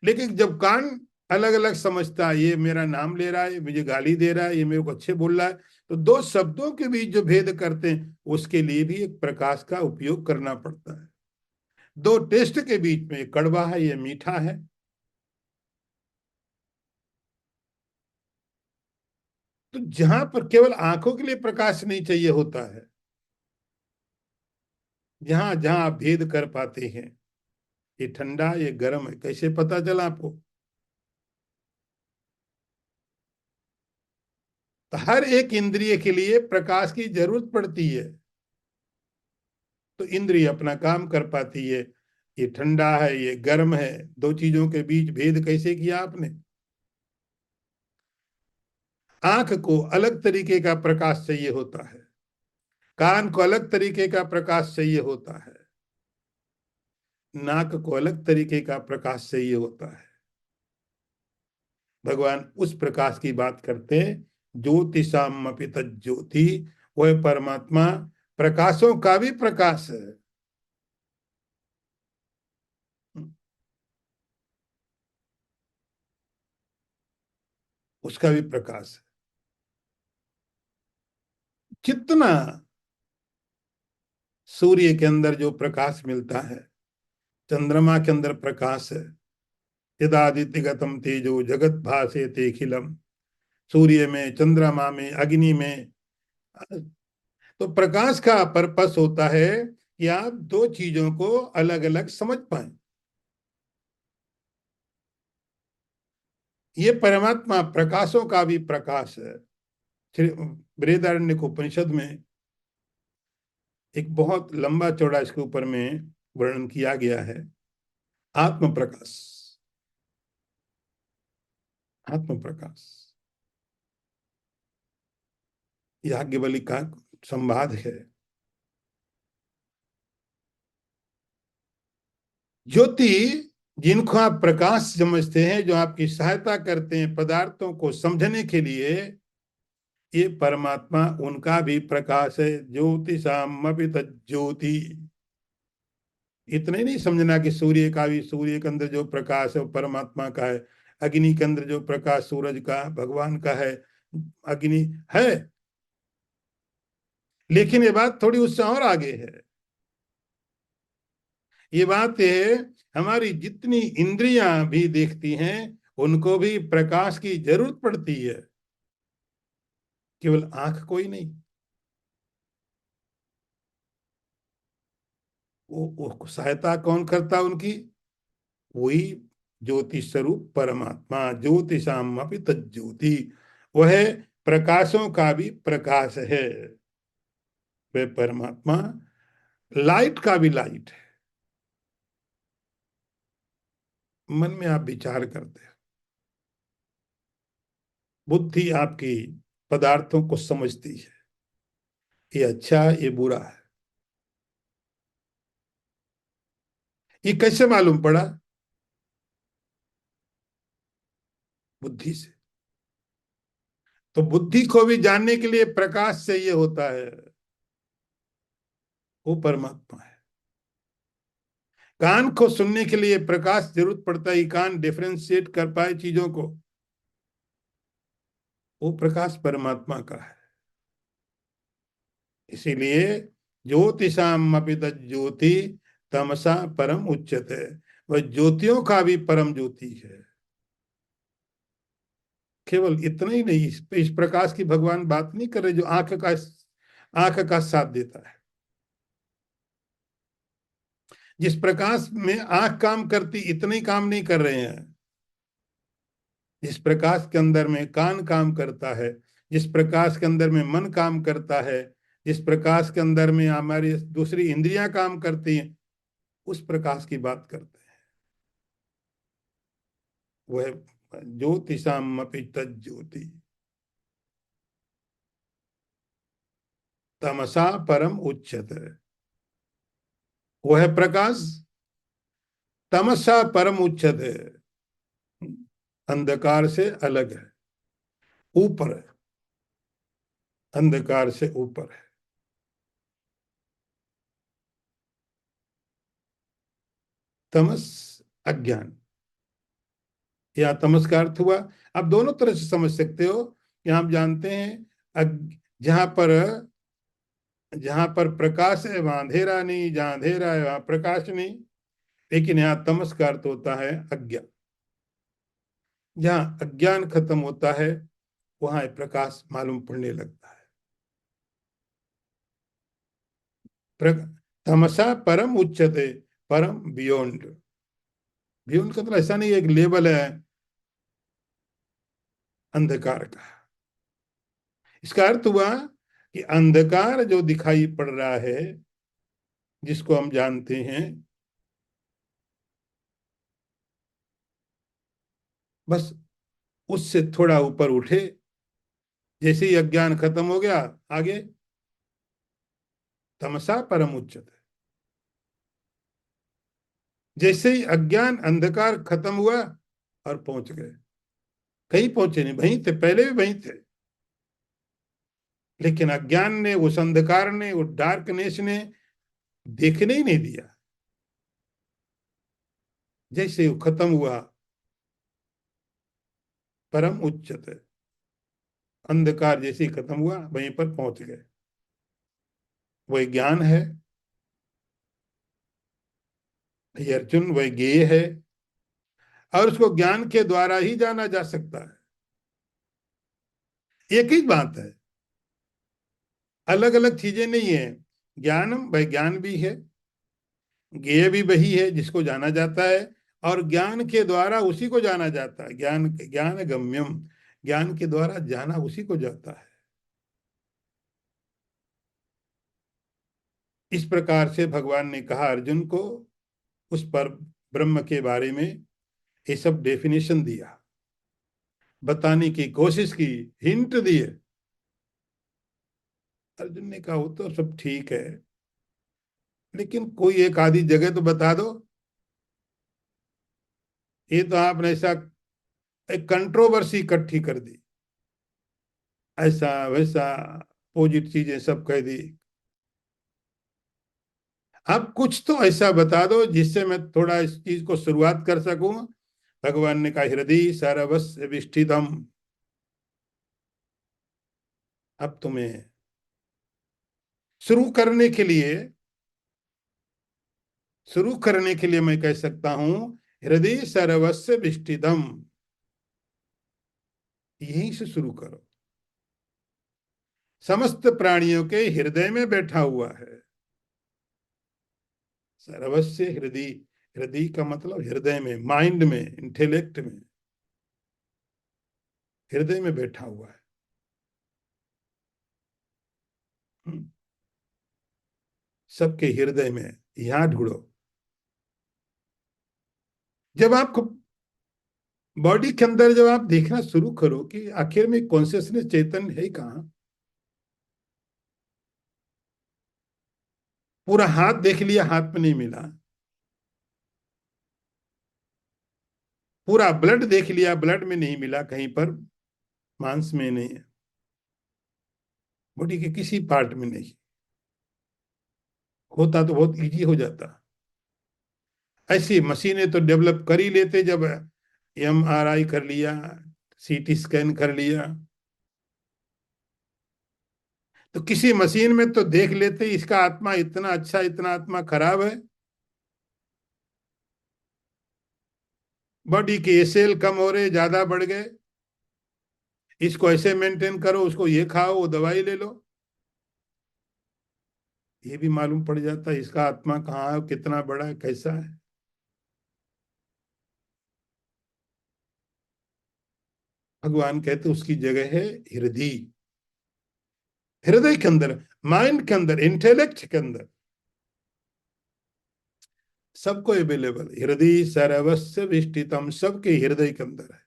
लेकिन जब कान अलग अलग समझता है, ये मेरा नाम ले रहा है, मुझे गाली दे रहा है, ये मेरे को अच्छे बोल रहा है, तो दो शब्दों के बीच जो भेद करते हैं उसके लिए भी एक प्रकाश का उपयोग करना पड़ता है। दो टेस्ट के बीच में, कड़वा है, ये मीठा है। तो जहां पर केवल आंखों के लिए प्रकाश नहीं चाहिए होता है, जहां जहां आप भेद कर पाते हैं, ये ठंडा, ये गर्म है, कैसे पता चला आपको? तो हर एक इंद्रिय के लिए प्रकाश की जरूरत पड़ती है, तो इंद्रिय अपना काम कर पाती है। ये ठंडा है, ये गर्म है, दो चीजों के बीच भेद कैसे किया आपने? आंख को अलग तरीके का प्रकाश चाहिए होता है, कान को अलग तरीके का प्रकाश चाहिए होता है, नाक को अलग तरीके का प्रकाश चाहिए होता है। भगवान उस प्रकाश की बात करते हैं, ज्योतिषामपि तज्ज्योति, वह परमात्मा प्रकाशों का भी प्रकाश है। उसका भी प्रकाश है। कितना सूर्य के अंदर जो प्रकाश मिलता है, चंद्रमा के अंदर प्रकाश है। यदादित्य गतम तेजो जगत भासेते अखिलम, सूर्य में, चंद्रमा में, अग्नि में। तो प्रकाश का पर्पस होता है कि आप दो चीजों को अलग अलग समझ पाए। ये परमात्मा प्रकाशों का भी प्रकाश है। श्री बृहदारण्यक उपनिषद में एक बहुत लंबा चौड़ा इसके ऊपर में वर्णन किया गया है। आत्म प्रकाश, आत्म प्रकाश याज्ञवल्क्य का संवाद है। ज्योति, जिनको आप प्रकाश समझते हैं, जो आपकी सहायता करते हैं पदार्थों को समझने के लिए, ये परमात्मा उनका भी प्रकाश है। ज्योतिषामपि तज्ज्योति। इतना ही नहीं समझना कि सूर्य का भी, सूर्य के अंदर जो प्रकाश है वो परमात्मा का है। अग्नि के अंदर जो प्रकाश सूरज का, भगवान का है। अग्नि है, लेकिन ये बात थोड़ी उससे और आगे है। ये बात है, हमारी जितनी इंद्रियां भी देखती हैं, उनको भी प्रकाश की जरूरत पड़ती है, केवल आंख कोई नहीं। वो सहायता कौन करता उनकी? वही ज्योति स्वरूप परमात्मा। ज्योतिषाम अपि तज्ज्योति। वह प्रकाशों का भी प्रकाश है। वह परमात्मा लाइट का भी लाइट है। मन में आप विचार करते हो, बुद्धि आपकी पदार्थों को समझती है, ये अच्छा ये बुरा है। ये कैसे मालूम पड़ा? बुद्धि से। तो बुद्धि को भी जानने के लिए प्रकाश चाहिए होता है, वो परमात्मा है। कान को सुनने के लिए प्रकाश जरूरत पड़ता है, कान डिफरेंशिएट कर पाए चीजों को, वो प्रकाश परमात्मा का है। इसीलिए ज्योतिषाम अपि तज्ज्योति तमसा परम उच्यते। वह ज्योतियों का भी परम ज्योति है। केवल इतना ही नहीं, इस प्रकाश की भगवान बात नहीं कर रहे जो आंख का साथ देता है। जिस प्रकाश में आंख काम करती, इतने ही काम नहीं कर रहे हैं। जिस प्रकाश के अंदर में कान काम करता है, जिस प्रकाश के अंदर में मन काम करता है, जिस प्रकाश के अंदर में हमारी दूसरी इंद्रियां काम करती हैं, उस प्रकाश की बात करते हैं। वह ज्योतिषाम अपि तज्ज्योति तमसा परम उच्यते। वह प्रकाश तमसा परम उच्यते, अंधकार से अलग है, ऊपर है, अंधकार से ऊपर है। तमस अज्ञान, या तमस का अर्थ हुआ, आप दोनों तरह से समझ सकते हो कि आप जानते हैं जहां पर, जहां पर प्रकाश है वहां अंधेरा नहीं, जहां अंधेरा है वहां प्रकाश नहीं। लेकिन यहाँ तमस का अर्थ होता है अज्ञान। जहां अज्ञान खत्म होता है वहां प्रकाश मालूम पड़ने लगता है। तमसा परम उच्चते, परम बियॉन्ड। बियॉन्ड का मतलब ऐसा नहीं एक लेवल है अंधकार का। इसका अर्थ हुआ कि अंधकार जो दिखाई पड़ रहा है, जिसको हम जानते हैं, बस उससे थोड़ा ऊपर उठे, जैसे ही अज्ञान खत्म हो गया, आगे तमसा परम उच्चते। जैसे ही अज्ञान अंधकार खत्म हुआ और पहुंच गए। कहीं पहुंचे नहीं, वहीं थे, पहले भी वहीं थे, लेकिन अज्ञान ने, उस अंधकार ने, उस डार्कनेस ने देखने ही नहीं दिया। जैसे वो खत्म हुआ, परम उच्चते, अंधकार जैसे ही खत्म हुआ वहीं पर पहुंच गए। वही ज्ञान है। ये अर्जुन वही ज्ञेय है, और उसको ज्ञान के द्वारा ही जाना जा सकता है। एक ही बात है, अलग अलग चीजें नहीं है। ज्ञानम, भाई ज्ञान भी है, ज्ञेय भी वही है जिसको जाना जाता है, और ज्ञान के द्वारा उसी को जाना जाता है। ज्ञान ज्ञान गम्यम, ज्ञान के द्वारा जाना उसी को जाता है। इस प्रकार से भगवान ने कहा अर्जुन को, उस पर ब्रह्म के बारे में ये सब डेफिनेशन दिया, बताने की कोशिश की, हिंट दिए। अर्जुन ने कहा वो तो सब ठीक है, लेकिन कोई एक आधी जगह तो बता दो। ये तो आपने ऐसा एक कंट्रोवर्सी इकट्ठी कर दी, ऐसा वैसा, अपोजिट चीजें सब कह दी। अब कुछ तो ऐसा बता दो जिससे मैं थोड़ा इस चीज को शुरुआत कर सकूं। भगवान ने कहा हृदय सर्वस्य विष्ठितम। अब तुम्हें शुरू करने के लिए, शुरू करने के लिए मैं कह सकता हूं हृदय सर्वस्य विष्ठितम, यहीं से शुरू करो। समस्त प्राणियों के हृदय में बैठा हुआ है। सर्वस्य हृदय, हृदय का मतलब हृदय में, माइंड में, इंटेलेक्ट में, हृदय में बैठा हुआ है। सबके हृदय में, यहां ढूंढो। जब आपको बॉडी के अंदर जब आप देखना शुरू करो कि आखिर में कॉन्शियसनेस, चैतन्य है कहाँ। पूरा हाथ देख लिया, हाथ में नहीं मिला। पूरा ब्लड देख लिया, ब्लड में नहीं मिला कहीं पर, मांस में नहीं है, बॉडी के किसी पार्ट में नहीं। होता तो बहुत इजी हो जाता। ऐसी मशीनें तो डेवलप कर ही लेते, जब MRI कर लिया, CT स्कैन कर लिया, तो किसी मशीन में तो देख लेते इसका आत्मा इतना अच्छा, इतना आत्मा खराब है। बॉडी के ये सेल कम हो रहे, ज्यादा बढ़ गए, इसको ऐसे मेंटेन करो, उसको ये खाओ, वो दवाई ले लो। ये भी मालूम पड़ जाता है इसका आत्मा कहाँ है, कितना बड़ा है, कैसा है। भगवान कहते उसकी जगह है हृदय, हृदय के अंदर, माइंड के अंदर, इंटेलेक्ट के अंदर, सबको अवेलेबल। हृदय सर्वस्य विष्ठितम, सबके हृदय के अंदर है।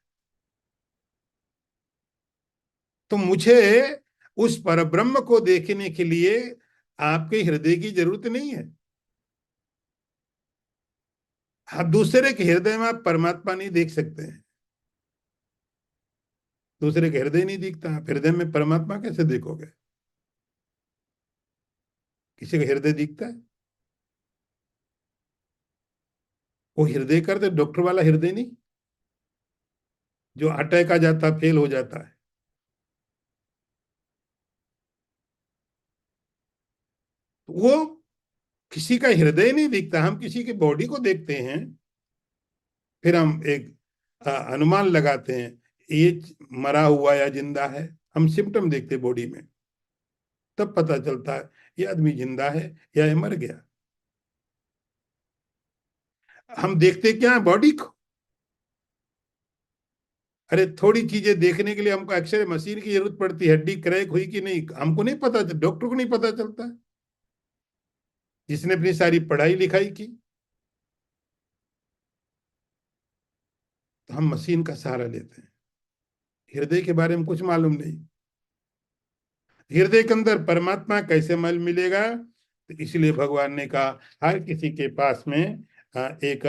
तो मुझे उस परब्रह्म को देखने के लिए आपके हृदय की जरूरत नहीं है। आप दूसरे के हृदय में आप परमात्मा नहीं देख सकते हैं। दूसरे के हृदय नहीं दिखता, आप हृदय में परमात्मा कैसे देखोगे। किसी का हृदय दिखता है, वो हृदय करते, डॉक्टर वाला हृदय नहीं, जो अटैक आ जाता, फेल हो जाता है। वो किसी का हृदय नहीं दिखता, हम किसी की बॉडी को देखते हैं, फिर हम एक अनुमान लगाते हैं ये मरा हुआ या जिंदा है। हम सिम्टम देखते बॉडी में, तब पता चलता है ये आदमी जिंदा है या ये मर गया। हम देखते क्या है, बॉडी को। अरे थोड़ी चीजें देखने के लिए हमको एक्सरे मशीन की जरूरत पड़ती है, हड्डी क्रैक हुई कि नहीं हमको नहीं पता, डॉक्टर को नहीं पता चलता, जिसने अपनी सारी पढ़ाई लिखाई की। तो हम मशीन का सहारा लेते हैं, हृदय के बारे में कुछ मालूम नहीं। हृदय के अंदर परमात्मा कैसे मल मिलेगा, तो इसलिए भगवान ने कहा हर किसी के पास में एक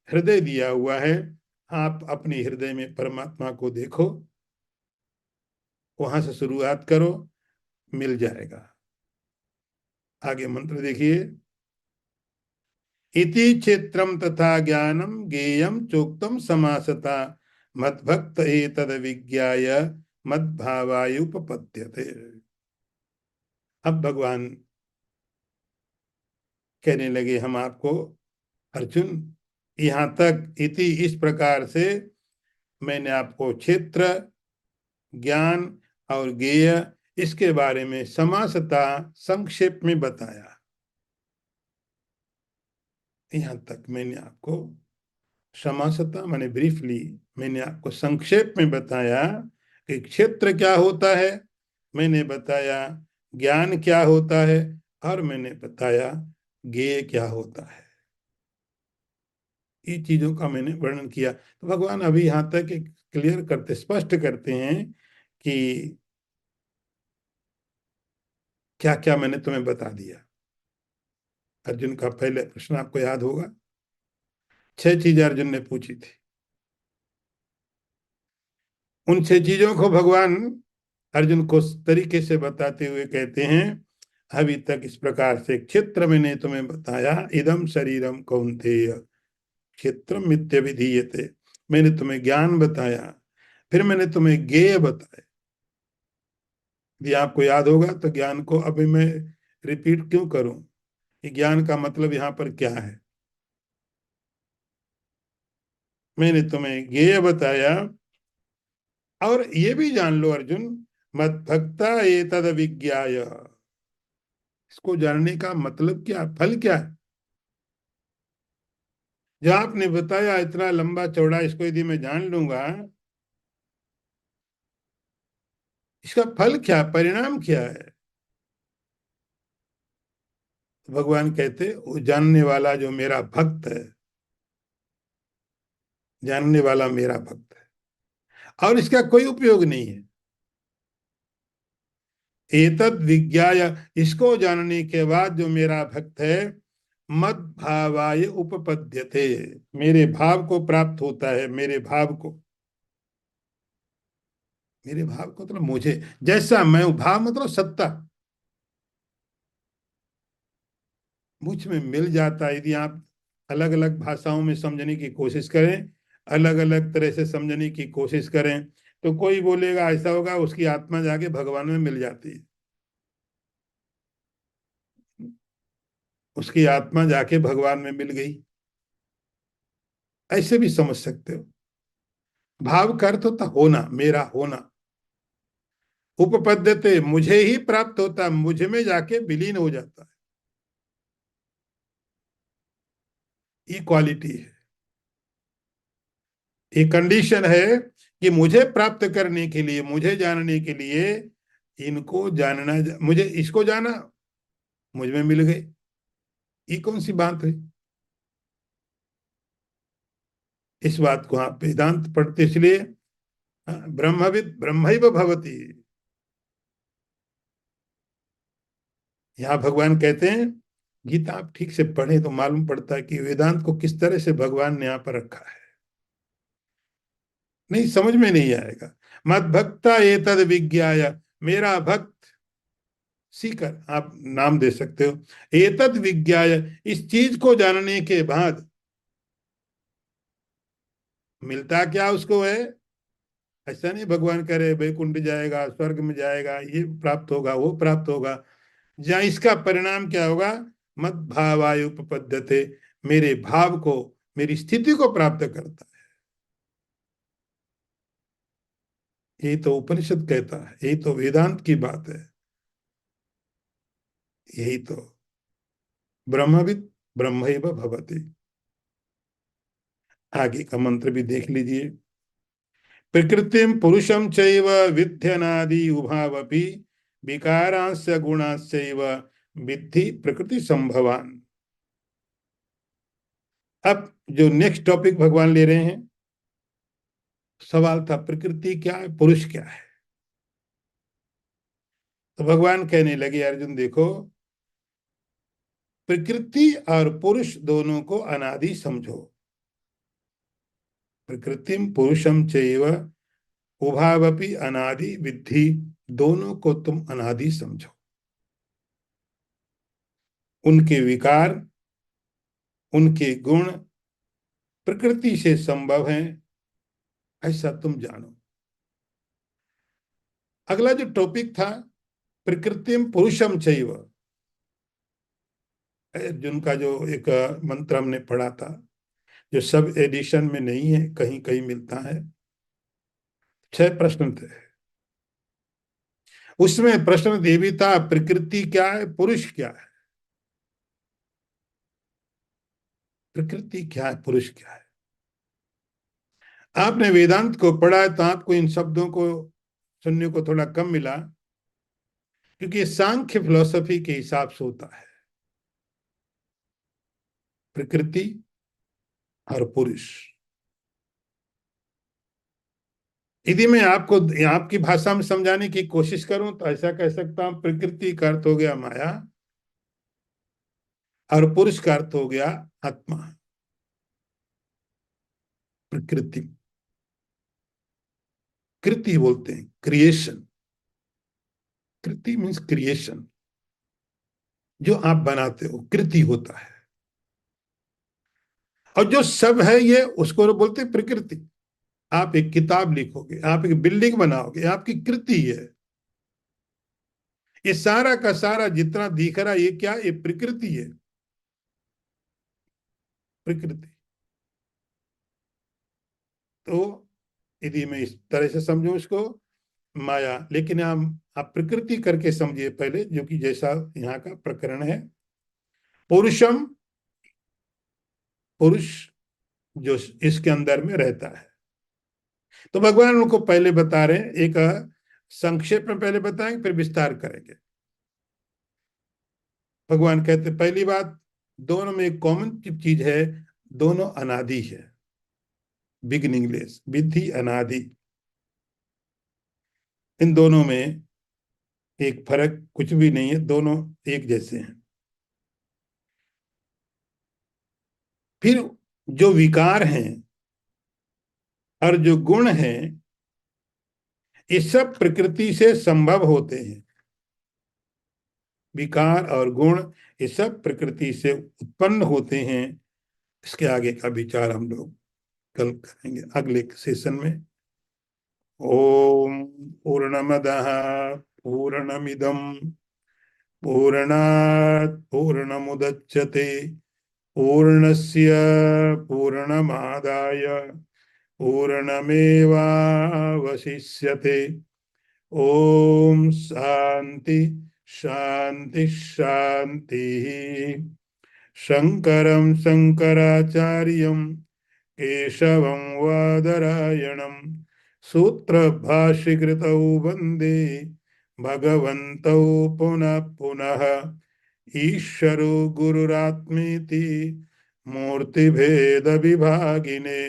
हृदय दिया हुआ है। आप अपने हृदय में परमात्मा को देखो, वहां से शुरुआत करो, मिल जाएगा। आगे मंत्र देखिए। इति क्षेत्रम तथा ज्ञानम ज्ञेयम चोक्तम समासता, मद्भक्त एतद विज्ञाय मद्भावायुपपद्यते। अब भगवान कहने लगे हम आपको, अर्जुन यहां तक, इति इस प्रकार से मैंने आपको क्षेत्र, ज्ञान और ज्ञेय, इसके बारे में समासता, संक्षेप में बताया। यहाँ तक मैंने आपको समासता माने ब्रीफली मैंने आपको संक्षेप में बताया कि क्षेत्र क्या होता है, मैंने बताया ज्ञान क्या होता है, और मैंने बताया ज्ञेय क्या होता है। ये चीजों का मैंने वर्णन किया। तो भगवान अभी यहाँ तक क्लियर करते, स्पष्ट करते हैं कि क्या क्या मैंने तुम्हें बता दिया। अर्जुन का पहले प्रश्न आपको याद होगा, 6 चीजें अर्जुन ने पूछी थी। उन 6 चीजों को भगवान अर्जुन को तरीके से बताते हुए कहते हैं, अभी तक इस प्रकार से क्षेत्र मैंने तुम्हें बताया, इदम शरीरम कौन्तेय क्षेत्रम मिथ्यभिधीयते, मैंने तुम्हें ज्ञान बताया, फिर मैंने तुम्हें ज्ञेय बताया। यदि आपको याद होगा तो ज्ञान को अभी मैं रिपीट क्यों करूं, कि ज्ञान का मतलब यहाँ पर क्या है। मैंने तुम्हें ज्ञेय बताया, और ये भी जान लो अर्जुन, मत भक्ता ये तद विज्ञाय, इसको जानने का मतलब क्या, फल क्या है। जो आपने बताया इतना लंबा चौड़ा, इसको यदि मैं जान लूंगा, इसका फल क्या, परिणाम क्या है। भगवान कहते वो जानने वाला जो मेरा भक्त है, जानने वाला मेरा भक्त है, और इसका कोई उपयोग नहीं है। एतद विज्ञाय, इसको जानने के बाद जो मेरा भक्त है, मद भावाय उपपद्यते, मेरे भाव को प्राप्त होता है, मेरे भाव को, मेरे भाव को मतलब मुझे जैसा मैं हूं, भाव मतलब सत्ता मुझ में मिल जाता है। यदि आप अलग अलग भाषाओं में समझने की कोशिश करें, अलग अलग तरह से समझने की कोशिश करें, तो कोई बोलेगा ऐसा होगा उसकी आत्मा जाके भगवान में मिल जाती है, उसकी आत्मा जाके भगवान में मिल गई, ऐसे भी समझ सकते हो। भाव का अर्थ होता होना, मेरा होना। उपपद्यते, मुझे ही प्राप्त होता, मुझ में जाके विलीन हो जाता है, ये क्वालिटी है, ये कंडीशन है कि मुझे प्राप्त करने के लिए, मुझे जानने के लिए, इनको जानना, मुझे इसको जाना, मुझ में मिल गए। ये कौन सी बात है। इस बात को आप वेदांत पढ़ते इसलिए, ब्रह्मविद ब्रह्मैव भवति, यहाँ भगवान कहते हैं, गीता आप ठीक से पढ़े तो मालूम पड़ता है कि वेदांत को किस तरह से भगवान ने यहाँ पर रखा है। नहीं समझ में नहीं आएगा। मत भक्ता ये तद विज्ञाय, मेरा भक्त, सीकर आप नाम दे सकते हो, एतद विज्ञाय, इस चीज को जानने के बाद मिलता क्या उसको है। ऐसा नहीं भगवान कह रहे वैकुंठ जाएगा, स्वर्ग में जाएगा, ये प्राप्त होगा, वो प्राप्त होगा, जहाँ इसका परिणाम क्या होगा, मत भावाय उपपद्यते, मेरे भाव को, मेरी स्थिति को प्राप्त करता है। यही तो उपनिषद कहता है, यही तो वेदांत की बात है, यही तो ब्रह्मविद ब्रह्मैव भवति। आगे का मंत्र भी देख लीजिए, प्रकृतिम पुरुषम चैव विध्यनादि उभावपि विकारांस्य गुणांश्चैव विद्धि प्रकृति संभवान। अब जो नेक्स्ट टॉपिक भगवान ले रहे हैं, सवाल था प्रकृति क्या है, पुरुष क्या है। तो भगवान कहने लगे अर्जुन देखो, प्रकृति और पुरुष दोनों को अनादि समझो। प्रकृतिम पुरुषम चैव उभावपि अनादि विद्धि, दोनों को तुम अनादि समझो। उनके विकार, उनके गुण प्रकृति से संभव हैं, ऐसा तुम जानो। अगला जो टॉपिक था, प्रकृतिम पुरुषम चैव, अर्जुन का जो एक मंत्र हमने पढ़ा था, जो सब एडिशन में नहीं है, कहीं कहीं मिलता है, 6 प्रश्न थे। उसमें प्रश्न ये भी था, प्रकृति क्या है, पुरुष क्या है। प्रकृति क्या है, पुरुष क्या है। आपने वेदांत को पढ़ा है तो आपको इन शब्दों को सुनने को थोड़ा कम मिला, क्योंकि सांख्य फिलॉसफी के हिसाब से होता है प्रकृति और पुरुष। यदि मैं आपको आपकी भाषा में समझाने की कोशिश करूं तो ऐसा कह सकता हूं, प्रकृति का अर्थ हो गया माया और पुरुष का अर्थ हो गया आत्मा। प्रकृति, कृति बोलते हैं, क्रिएशन। कृति मीन्स क्रिएशन, जो आप बनाते हो कृति होता है। और जो सब है ये उसको बोलते हैं प्रकृति। आप एक किताब लिखोगे, आप एक बिल्डिंग बनाओगे, आपकी कृति है। ये सारा का सारा जितना दिख रहा है ये क्या, ये प्रकृति है, प्रकृति। तो यदि मैं इस तरह से समझूं इसको, माया, लेकिन आप प्रकृति करके समझिए पहले, जो कि जैसा यहाँ का प्रकरण है। पुरुषम, पुरुष जो इसके अंदर में रहता है। तो भगवान उनको पहले बता रहे हैं, एक संक्षेप में पहले बताएंगे फिर विस्तार करेंगे। भगवान कहते पहली बात, दोनों में एक कॉमन चीज है, दोनों अनादि है, बिगिनिंगलेस, विधि अनादि। इन दोनों में एक फर्क कुछ भी नहीं है, दोनों एक जैसे हैं। फिर जो विकार हैं और जो गुण हैं, ये सब प्रकृति से संभव होते हैं। विकार और गुण ये सब प्रकृति से उत्पन्न होते हैं। इसके आगे का विचार हम लोग कल करेंगे अगले सेशन में। ओम पूर्णमदः पूर्णमिदं पूर्णात् पूर्णमुदच्यते पूर्णस्य पूर्णमादाय पूर्णमेवावशिष्यते। ओम शांति शांति शांति। शंकरं शंकराचार्यं केशवं वादरायणं सूत्रभाष्यकृतौ वन्दे भगवन्तौ पुनः पुनः। ईश्वरो गुरुरात्मेति मूर्तिभेदविभागिने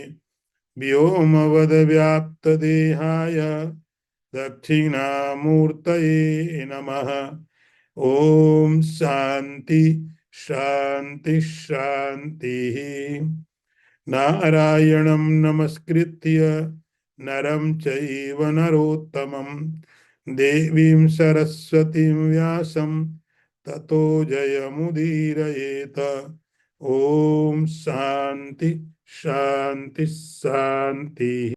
व्योमवद्व्याप्तदेहाय दक्षिणामूर्तये नमः। ओम शांति शांति शांति। नारायणं नमस्कृत्य नरं चैव नरोत्तमं देवीं सरस्वतीं व्यासं ततो जयमुदीरयेत। ओम शांति शांति शांति।